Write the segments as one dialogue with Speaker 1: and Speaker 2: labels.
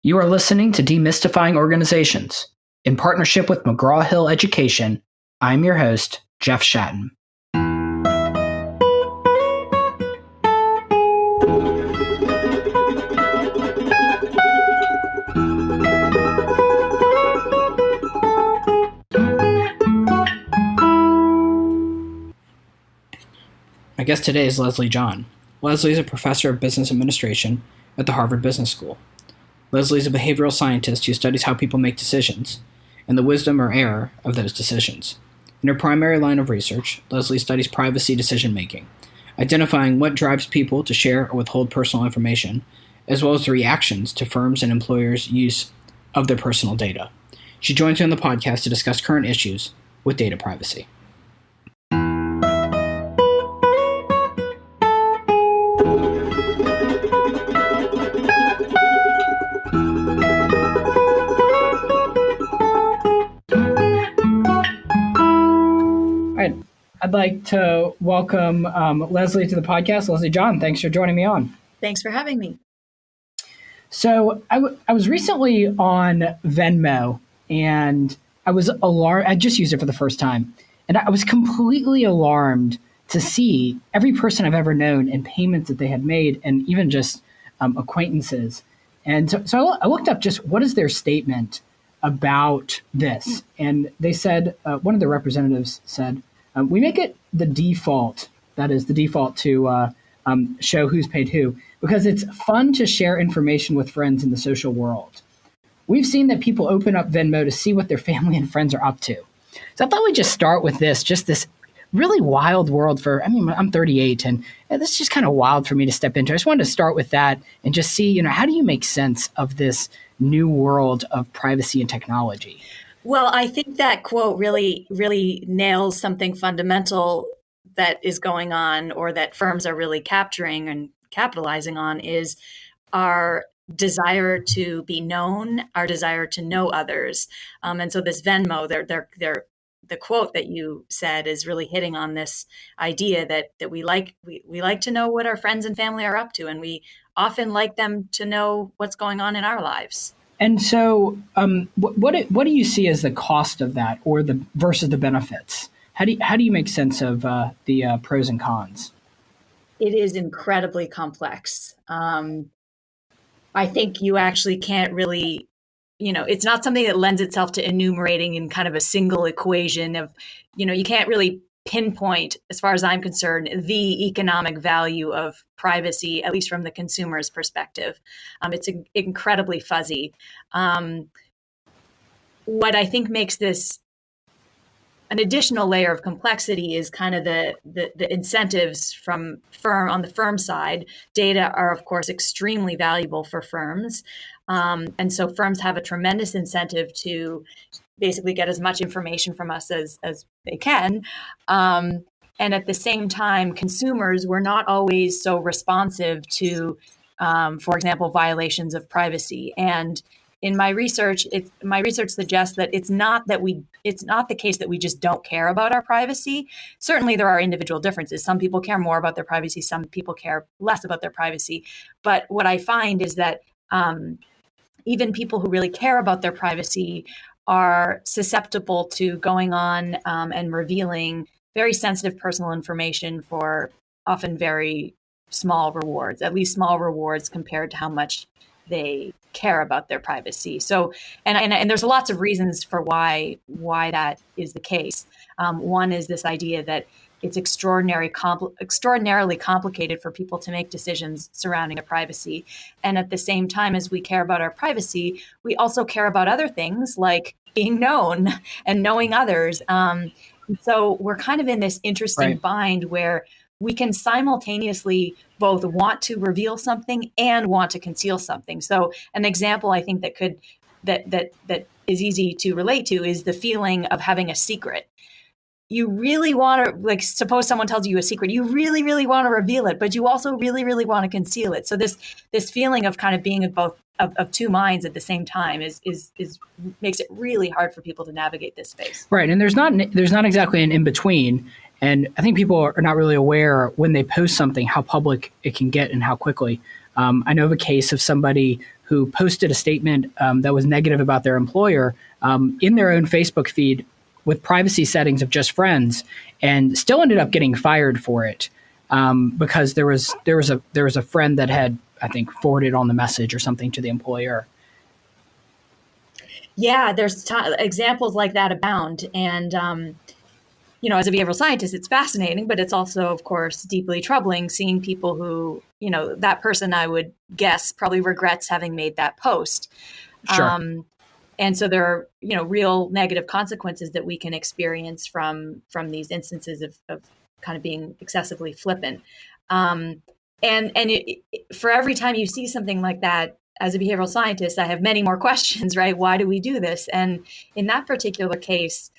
Speaker 1: You are listening to Demystifying Organizations. In partnership with McGraw-Hill Education, I'm your host, Jeff Shatton. My guest today is Leslie John. Leslie is a professor of business administration at the Harvard Business School. Leslie is a behavioral scientist who studies how people make decisions and the wisdom or error of those decisions. In her primary line of research, Leslie studies privacy decision-making, identifying what drives people to share or withhold personal information, as well as the reactions to firms and employers' use of their personal data. She joins me on the podcast to discuss current issues with data privacy. I'd like to welcome Leslie to the podcast. Leslie John, thanks for joining me on.
Speaker 2: Thanks for having me.
Speaker 1: So I was recently on Venmo, and I was alarmed. I just used it for the first time, and I was completely alarmed to see every person I've ever known and payments that they had made, and even just acquaintances. And so I looked up just what is their statement about this, and they said, one of the representatives said, we make it the default, that is the default to show who's paid who, because it's fun to share information with friends in the social world. We've seen that people open up Venmo to see what their family and friends are up to. So I thought we'd just start with this really wild world I'm 38, and this is just kind of wild for me to step into. I just wanted to start with that and just see, how do you make sense of this new world of privacy and technology?
Speaker 2: Well, I think that quote really, really nails something fundamental that is going on, or that firms are really capturing and capitalizing on, is our desire to be known, our desire to know others. And so this Venmo, the quote that you said is really hitting on this idea that we like to know what our friends and family are up to, and we often like them to know what's going on in our lives.
Speaker 1: And so, what do you see as the cost of that, or versus the benefits? How do you make sense of the pros and cons?
Speaker 2: It is incredibly complex. I think you actually can't really, it's not something that lends itself to enumerating in kind of a single equation of, you can't really pinpoint, as far as I'm concerned, the economic value of privacy, at least from the consumer's perspective. It's incredibly fuzzy. What I think makes this an additional layer of complexity is kind of the incentives on the firm side. Data are, of course, extremely valuable for firms. And so firms have a tremendous incentive to basically get as much information from us as they can. And at the same time, consumers were not always so responsive to, for example, violations of privacy. And in my research suggests that it's not the case that we just don't care about our privacy. Certainly there are individual differences. Some people care more about their privacy, some people care less about their privacy. But what I find is that even people who really care about their privacy are susceptible to going on and revealing very sensitive personal information for often very small rewards, at least small rewards compared to how much they care about their privacy. So, and there's lots of reasons for why that is the case. One is this idea that it's extraordinarily complicated for people to make decisions surrounding their privacy. And at the same time as we care about our privacy, we also care about other things like being known and knowing others. So we're kind of in this interesting bind where we can simultaneously both want to reveal something and want to conceal something. So an example I think that is easy to relate to is the feeling of having a secret. You really want to, suppose someone tells you a secret, you really, really want to reveal it, but you also really, really want to conceal it. So this feeling of kind of being in both of two minds at the same time is makes it really hard for people to navigate this space.
Speaker 1: Right, and there's not exactly an in between. And I think people are not really aware when they post something how public it can get and how quickly. I know of a case of somebody who posted a statement that was negative about their employer in their own Facebook feed with privacy settings of just friends, and still ended up getting fired for it because there was a friend that had, I think, forwarded on the message or something to the employer.
Speaker 2: Yeah, there's examples like that abound. And, as a behavioral scientist, it's fascinating, but it's also, of course, deeply troubling seeing people who, that person I would guess probably regrets having made that post.
Speaker 1: Sure.
Speaker 2: And so there are, real negative consequences that we can experience from these instances of kind of being excessively flippant. For every time you see something like that, as a behavioral scientist, I have many more questions, right? Why do we do this? And in that particular case,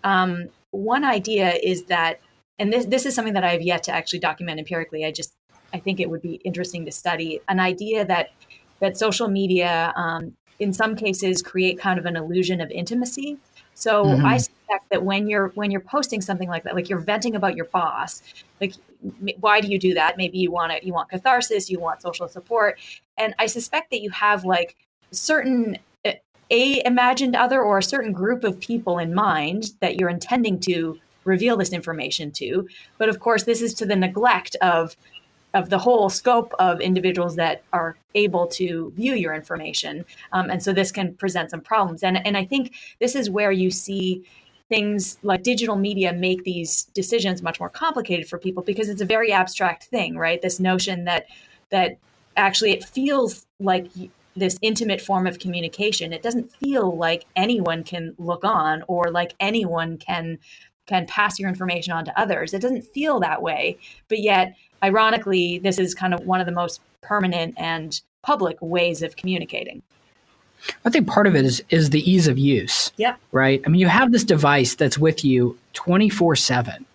Speaker 2: one idea is that, and this is something that I have yet to actually document empirically. I think it would be interesting to study an idea that social media, in some cases, create kind of an illusion of intimacy. So I suspect that when you're posting something like that, like you're venting about your boss, like why do you do that? Maybe you want catharsis, you want social support, and I suspect that you have like certain a imagined other or a certain group of people in mind that you're intending to reveal this information to. But of course, this is to the neglect of the whole scope of individuals that are able to view your information. And so this can present some problems. And I think this is where you see things like digital media make these decisions much more complicated for people, because it's a very abstract thing, right? This notion that actually it feels like this intimate form of communication. It doesn't feel like anyone can look on, or like anyone can pass your information on to others. It doesn't feel that way. But yet, ironically, this is kind of one of the most permanent and public ways of communicating.
Speaker 1: I think part of it is the ease of use.
Speaker 2: Yeah.
Speaker 1: Right? I mean, you have this device that's with you 24/7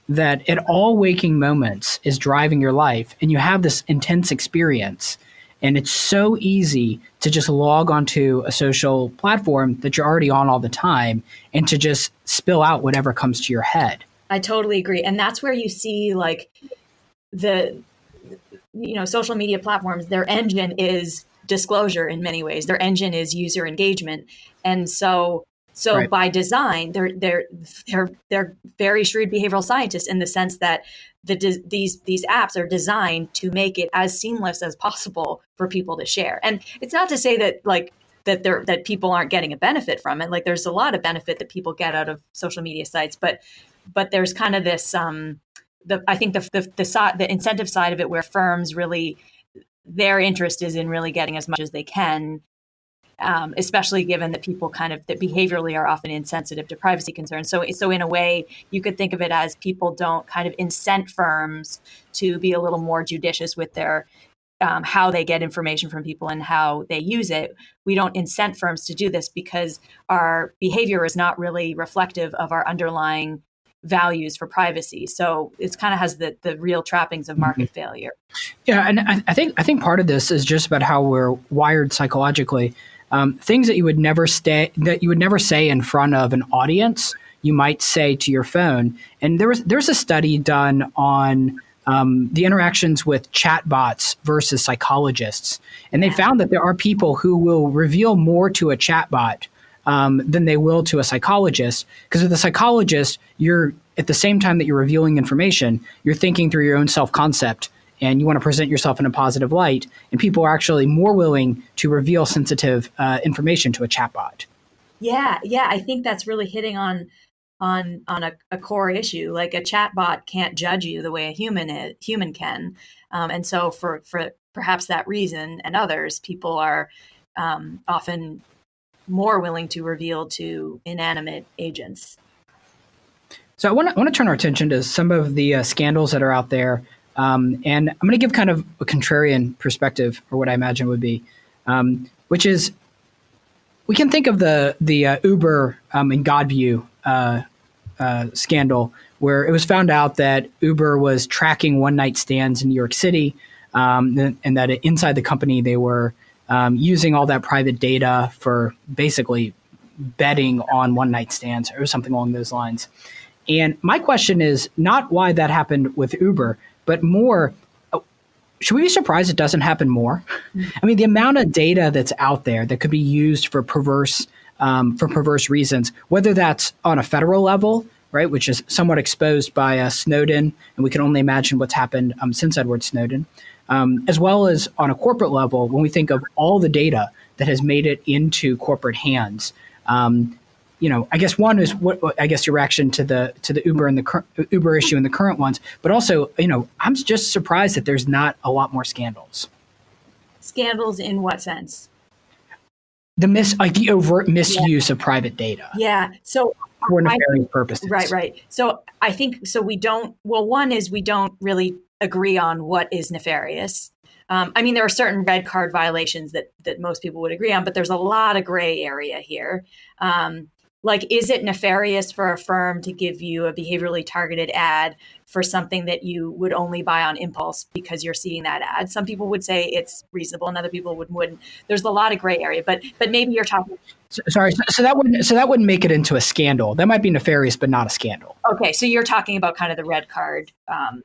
Speaker 1: that at all waking moments is driving your life, and you have this intense experience. And it's so easy to just log onto a social platform that you're already on all the time and to just spill out whatever comes to your head.
Speaker 2: I totally agree. And that's where you see like the social media platforms, their engine is disclosure in many ways. Their engine is user engagement. And so right. By design, they're very shrewd behavioral scientists in the sense that these apps are designed to make it as seamless as possible for people to share. And it's not to say that that people aren't getting a benefit from it. Like there's a lot of benefit that people get out of social media sites, but there's kind of this I think the incentive side of it, where firms really, their interest is in really getting as much as they can. Especially given that people that behaviorally are often insensitive to privacy concerns. So in a way, you could think of it as people don't kind of incent firms to be a little more judicious with their how they get information from people and how they use it. We don't incent firms to do this because our behavior is not really reflective of our underlying values for privacy. So it kind of has the real trappings of market failure.
Speaker 1: Yeah, and I think part of this is just about how we're wired psychologically. Things that you would never say in front of an audience, you might say to your phone. And there's a study done on the interactions with chatbots versus psychologists, and they found that there are people who will reveal more to a chatbot than they will to a psychologist. Because with a psychologist, you're at the same time that you're revealing information, you're thinking through your own self-concept. And you want to present yourself in a positive light, and people are actually more willing to reveal sensitive information to a chatbot.
Speaker 2: Yeah, I think that's really hitting on a core issue. Like a chatbot can't judge you the way a human can, and so for perhaps that reason and others, people are often more willing to reveal to inanimate agents.
Speaker 1: So I want to turn our attention to some of the scandals that are out there. And I'm going to give kind of a contrarian perspective, or what I imagine would be, which is we can think of the Uber and Godview scandal, where it was found out that Uber was tracking one-night stands in New York City, and that inside the company they were using all that private data for basically betting on one-night stands or something along those lines. And my question is not why that happened with Uber, but more, should we be surprised it doesn't happen more? I mean, the amount of data that's out there that could be used for perverse reasons, whether that's on a federal level, right, which is somewhat exposed by Snowden, and we can only imagine what's happened since Edward Snowden, as well as on a corporate level, when we think of all the data that has made it into corporate hands. I guess one is I guess your reaction to the Uber and the Uber issue and the current ones, but also, I'm just surprised that there's not a lot more scandals.
Speaker 2: Scandals in what sense?
Speaker 1: The overt misuse of private data.
Speaker 2: Yeah. So
Speaker 1: for nefarious purposes.
Speaker 2: Right. So I think one is we don't really agree on what is nefarious. I mean, there are certain red card violations that most people would agree on, but there's a lot of gray area here. Is it nefarious for a firm to give you a behaviorally targeted ad for something that you would only buy on impulse because you're seeing that ad? Some people would say it's reasonable, and other people wouldn't. There's a lot of gray area, but maybe you're talking.
Speaker 1: So that wouldn't make it into a scandal. That might be nefarious, but not a scandal.
Speaker 2: Okay, so you're talking about kind of the red card.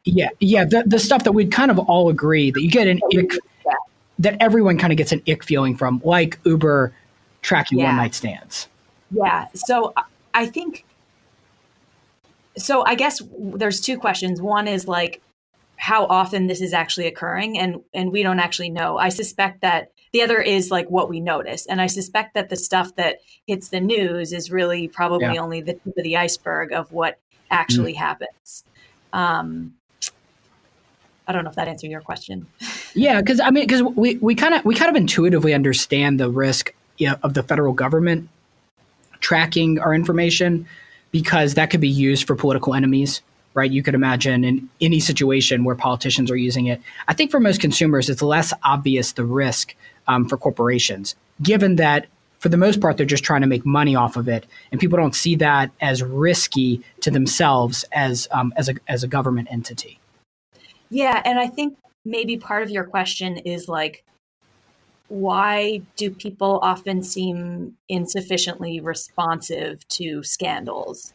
Speaker 1: Yeah. The stuff that we'd kind of all agree that you get an ick, that everyone kind of gets an ick feeling from, like Uber tracking one night stands.
Speaker 2: Yeah. So I guess there's two questions. One is how often this is actually occurring, and we don't actually know. I suspect that the other is what we notice. And I suspect that the stuff that hits the news is really probably only the tip of the iceberg of what actually happens. I don't know if that answered your question.
Speaker 1: Yeah, because we kind of intuitively understand the risk of the federal government tracking our information, because that could be used for political enemies, right? You could imagine in any situation where politicians are using it. I think for most consumers, it's less obvious the risk for corporations, given that for the most part, they're just trying to make money off of it. And people don't see that as risky to themselves as a government entity.
Speaker 2: Yeah. And I think maybe part of your question is why do people often seem insufficiently responsive to scandals?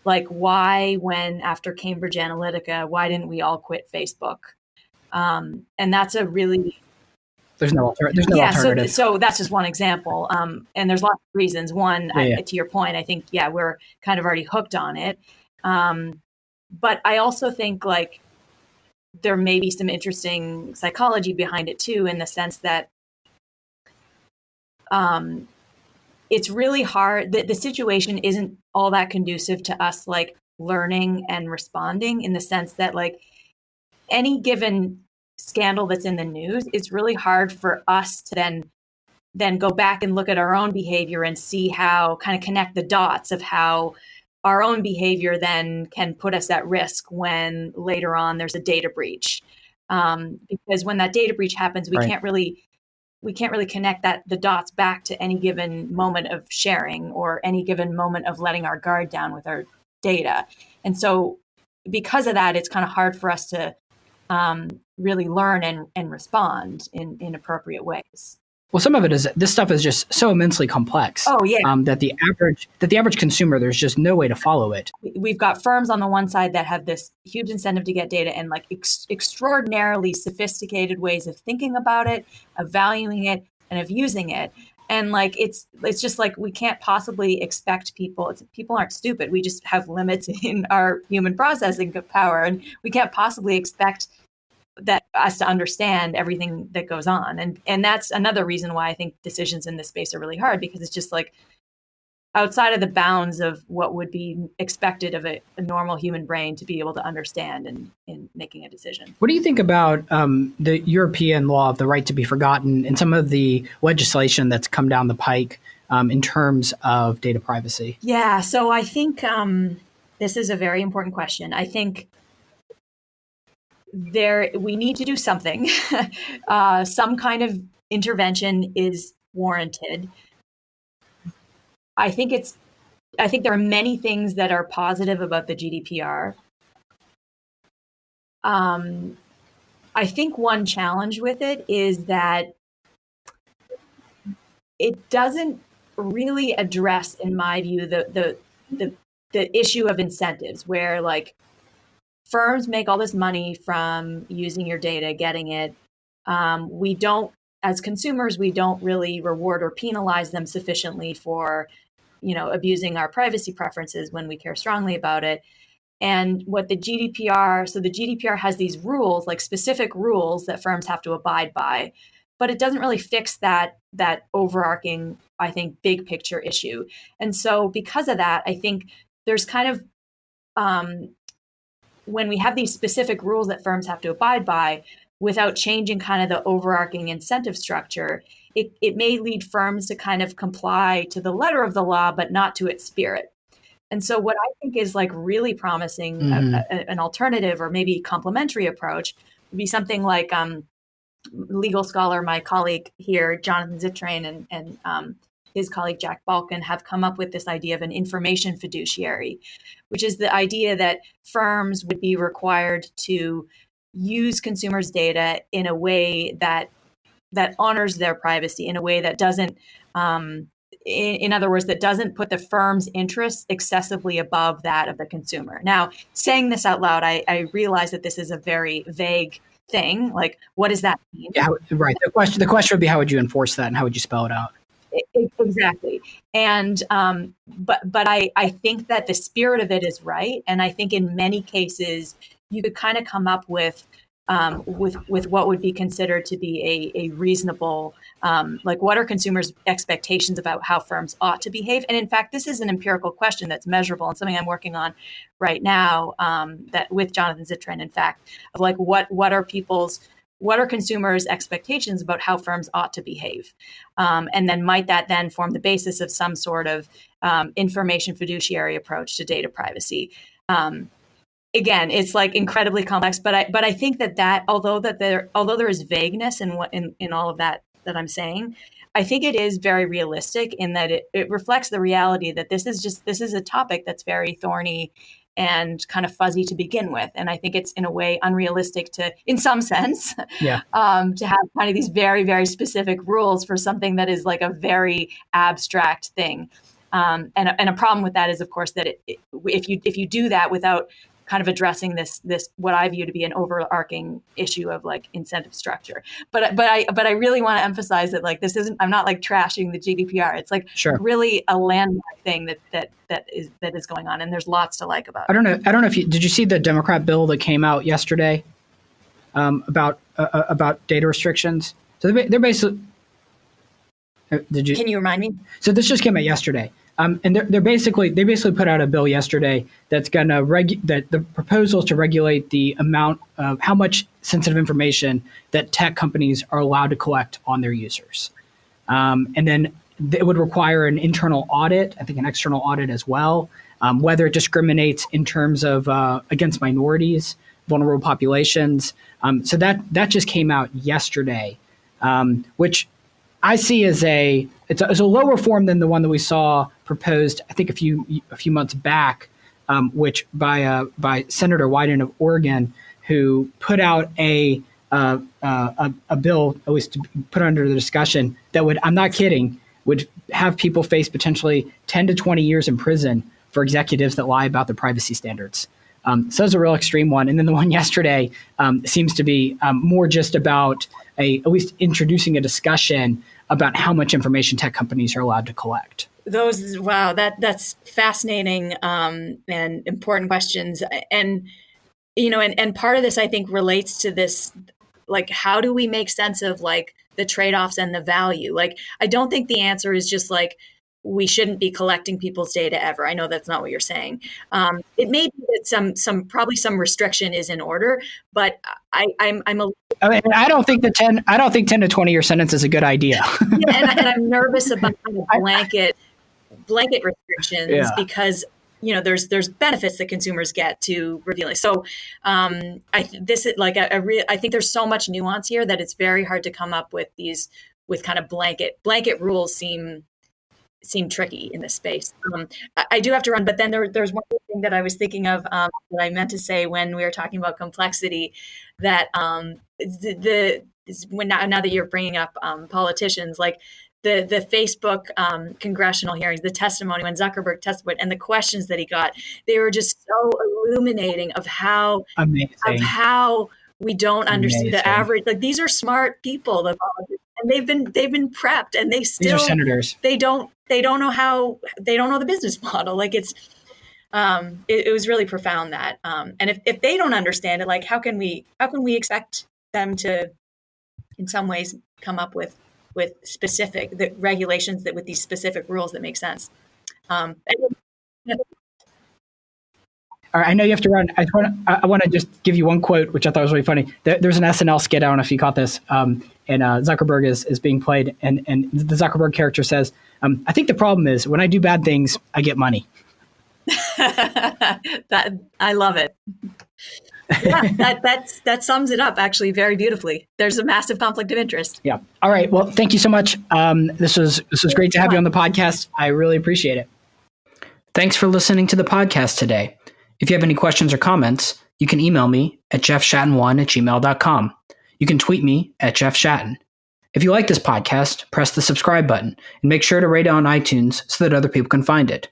Speaker 2: Why, when after Cambridge Analytica, why didn't we all quit Facebook? And that's a really...
Speaker 1: There's no alternative.
Speaker 2: So that's just one example. And there's lots of reasons. One, to your point, I think, we're kind of already hooked on it. But I also think there may be some interesting psychology behind it too, in the sense that it's really hard. The situation isn't all that conducive to us learning and responding, in the sense that any given scandal that's in the news, it's really hard for us to then go back and look at our own behavior and see how, kind of connect the dots of how our own behavior then can put us at risk when later on there's a data breach. Because when that data breach happens, we can't really connect the dots back to any given moment of sharing or any given moment of letting our guard down with our data. And so because of that, it's kind of hard for us to really learn and respond in appropriate ways.
Speaker 1: Well, some of it is, this stuff is just so immensely complex.
Speaker 2: Oh, yeah.
Speaker 1: That the average consumer, there's just no way to follow it.
Speaker 2: We've got firms on the one side that have this huge incentive to get data, and extraordinarily sophisticated ways of thinking about it, of valuing it, and of using it. And it's just we can't possibly expect people aren't stupid. We just have limits in our human processing power, and we can't possibly expect that us to understand everything that goes on. And that's another reason why I think decisions in this space are really hard, because it's just outside of the bounds of what would be expected of a normal human brain to be able to understand in making a decision.
Speaker 1: What do you think about the European law of the right to be forgotten and some of the legislation that's come down the pike in terms of data privacy?
Speaker 2: Yeah, so I think this is a very important question. I think we need to do something. Some kind of intervention is warranted. I think there are many things that are positive about the GDPR. I think one challenge with it is that it doesn't really address, in my view, the issue of incentives, where firms make all this money from using your data, getting it, we don't, as consumers, we don't really reward or penalize them sufficiently for, abusing our privacy preferences when we care strongly about it. And what the GDPR, so the GDPR has these rules, like specific rules that firms have to abide by, but it doesn't really fix that overarching, I think, big picture issue. And so because of that, I think there's kind of, when we have these specific rules that firms have to abide by without changing kind of the overarching incentive structure, it may lead firms to kind of comply to the letter of the law, but not to its spirit. And so what I think is like really promising, an alternative or maybe complementary approach would be something like legal scholar, my colleague here, Jonathan Zittrain, and his colleague, Jack Balkin, have come up with this idea of an information fiduciary, which is the idea that firms would be required to use consumers' data in a way that honors their privacy, in a way that doesn't, in other words, that doesn't put the firm's interests excessively above that of the consumer. Now, saying this out loud, I realize that this is a very vague thing. Like, what does that mean?
Speaker 1: Yeah, right. The question would be, how would you enforce that, and how would you spell it out?
Speaker 2: Exactly. And but I think that the spirit of it is right, and I think in many cases you could kind of come up with what would be considered to be a reasonable, like, what are consumers' expectations about how firms ought to behave? And in fact, this is an empirical question that's measurable, and something I'm working on right now, that with Jonathan Zittrain, in fact, of like what are consumers' expectations about how firms ought to behave? And then might that then form the basis of some sort of information fiduciary approach to data privacy? Again, it's like incredibly complex, but I think that although there is vagueness in all of that I'm saying, I think it is very realistic in that it reflects the reality that this is a topic that's very thorny and kind of fuzzy to begin with. And I think it's in a way unrealistic in some sense, to have kind of these very, very specific rules for something that is like a very abstract thing. And a problem with that is, of course, that if you do that without kind of addressing this what I view to be an overarching issue of like incentive structure. But I really want to emphasize that, like, I'm not like trashing the GDPR. It's like really a landmark thing that is going on, and there's lots to like about it.
Speaker 1: I don't know if did you see the Democrat bill that came out yesterday about data restrictions? So they're basically. Did you?
Speaker 2: Can you remind me?
Speaker 1: So this just came out yesterday. And they basically put out a bill yesterday that's going to that the proposal is to regulate the amount of how much sensitive information that tech companies are allowed to collect on their users. And then it would require an internal audit, I think an external audit as well, whether it discriminates in terms of against minorities, vulnerable populations. So that just came out yesterday, which I see as it's a lower form than the one that we saw proposed, I think, a few months back, which by Senator Wyden of Oregon, who put out a bill, at least to put under the discussion, that would, I'm not kidding, would have people face potentially 10 to 20 years in prison for executives that lie about their privacy standards. So that's a real extreme one. And then the one yesterday seems to be more just about at least introducing a discussion about how much information tech companies are allowed to collect.
Speaker 2: Wow, that's fascinating and important questions. And, and part of this, I think, relates to this, like, how do we make sense of like the trade-offs and the value? Like, I don't think the answer is just like, we shouldn't be collecting people's data ever. I know that's not what you're saying. It may be that probably some restriction is in order, but I'm a.
Speaker 1: I mean, I don't think 10 to 20 year sentence is a good idea.
Speaker 2: and I'm nervous about kind of blanket restrictions because there's benefits that consumers get to revealing. So I think there's so much nuance here that it's very hard to come up with kind of blanket rules seem tricky in this space. I do have to run, but then there's one thing that I was thinking of that I meant to say when we were talking about complexity, that now that you're bringing up politicians, like the Facebook congressional hearings, the testimony when Zuckerberg testified, and the questions that he got, they were just so illuminating of how
Speaker 1: amazing,
Speaker 2: of how We don't understand the
Speaker 1: Amazing.
Speaker 2: average. Like, these are smart people, and they've been prepped, and they
Speaker 1: These are
Speaker 2: still
Speaker 1: senators.
Speaker 2: they don't know the business model. Like, it was really profound that, and if they don't understand it, like, how can we expect them to, in some ways, come up with specific regulations that with these specific rules that make sense. And,
Speaker 1: All right, I know you have to run. I want to just give you one quote, which I thought was really funny. There's an SNL skit. I don't know if you caught this. And Zuckerberg is being played, and the Zuckerberg character says, "I think the problem is when I do bad things, I get money."
Speaker 2: that I love it. Yeah, that sums it up actually very beautifully. There's a massive conflict of interest.
Speaker 1: Yeah. All right. Well, thank you so much. This was great to have you on the podcast. I really appreciate it. Thanks for listening to the podcast today. If you have any questions or comments, you can email me at jeffshatten1@gmail.com. You can tweet me at jeffshatten. If you like this podcast, press the subscribe button and make sure to rate it on iTunes so that other people can find it.